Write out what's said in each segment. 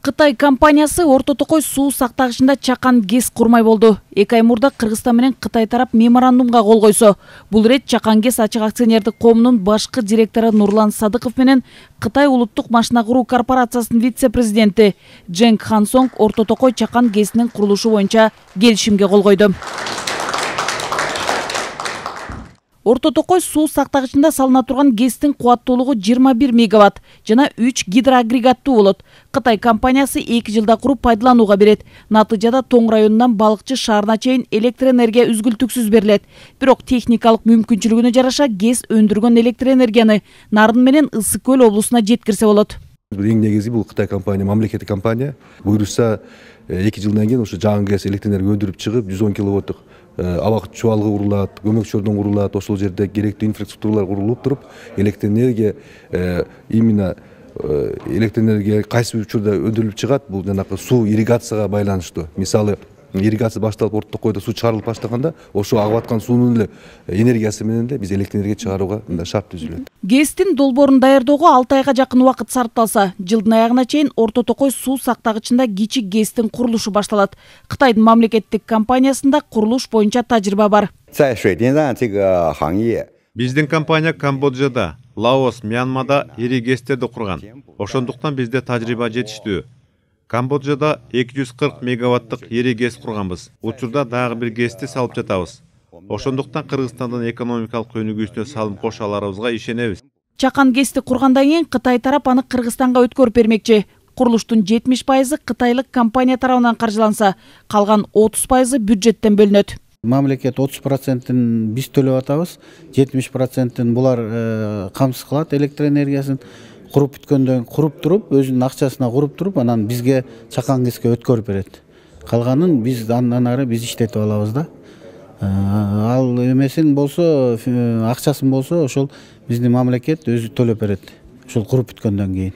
Кытай компаниясы Орто Токой суу сактагычында чакан ГЭС курмай болду. 2 ай мурда Кыргызстан менен Кытай тарап меморандумга кол койсо. Бул ирет чакан ГЭС ачык акционердик коомунун башкы директору Нурлан Садыков менен Кытай улуттук машина куруу корпорациясынын вице-президенти Дженг Хансонг Орто Токой чакан ГЭСинин курулушу боюнча келишимге кол койду. Орто Токой суу сактагычында салына турган ГЭСтин кубаттуулугу 21 мегаватт жана 3 гидроагрегаттуу болот. Кытай компаниясы 2 жылда куруп пайдаланууга берет. Натыйжада Тоң районунан Балыкчы шаарына чейин электр энергия үзгүлтүксүз берилет. Бирок техникалык мүмкүнчүлүгүнө жараша ГЭС өндүргөн электр энергияны Нарын менен Ысык көл облусуна жеткирсе болот. Эң негизи бул Кытай компания, мамлекеттик компания. Буйруса 2 жылдан кийин ошо жаңы ГЭС электр энергия өндүрүп чыгып 110 киловаттык абак чубалгы курулат, көмөкчөрдөн курулат, ошол жерде керектүү инфраструктуралар курулуп туруп, электр энергия именно электр энергия кайсы учурда өндүрүлүп чыгат, бул жанакы суу ирригацияга байланыштуу. Мисалы, ирригация башталып Орто Токойдо суу чыгарылып баштаганда, ошо агып аткан суунун эле энергиясы менен эле биз электр энергия чыгарууга мындай шарт түзүлөт. ГЭСтин долбоорун даярдоого 6 айга жакын убакыт сарпталса, жылдын аягына чейин Орто Токой суу сактагычында кичик ГЭСтин курулушу башталат. Кытайдын мамлекеттик компаниясында курулуш боюнча тажрыйба бар. Биздин компания Камбоджада, Лаос, Мьянмада ири ГЭСтерди курган. Ошондуктан бизде тажрыйба жетиштүү. Камбоджада 240 мегаваттык ири ГЭС курганбыз. Учурда дагы бир ГЭСти салып жатабыз. Ошондуктан Кыргызстандын экономикалык өнүгүүсүнө салым кошо аларыбызга ишенебиз. Чакан ГЭСти кургандан кийин Кытай тарап аны Кыргызстанга өткөрүп бермекчи. Курулуштун 70% кытайлык компания тарабынан каржыланса, калган 30% бюджеттен бөлүнөт. Мамлекет 30%-ын биз төлөп атабыз, 70%-ын булар камсыз кылат электр энергиясын. Куруп бүткөндөн куруп туруп, өзүнүн акчасына куруп туруп, анан бизге чакан ГЭСке өткөрүп берет. Калганын биз андан ары биз иштетип алабыз да. Ал эмесин болсо, акчасын болсо, ошол биздин мамлекет өзү төлөп берет. Ошол куруп бүткөндөн кийин.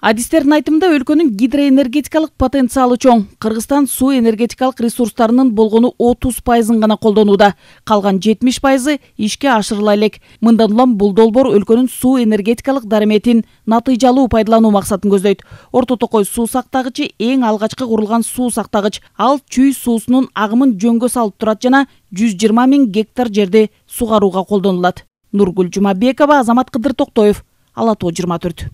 Адистердин айтымында өлкөнүн гидроэнергетикалык потенциалы чоң. Кыргызстан суу энергетикалык ресурстарынын болгону 30%-ын гана колдонууда. Калган 70%-ы ишке ашырыла элек. Мындан улам бул долбоор өлкөнүн суу энергетикалык дарыметин натыйжалуу пайдалануу максатын көздөйт. Орто Токой суу сактагычы эң алгачкы курулган суу сактагыч. Ал чүй суусунун агымын жөнгө салып турат жана 120 000 гектар жерди сугарууга колдонулат. Нургүл Жумабекова, Азамат Кыдыр Токтоев, Ала Тоо 24.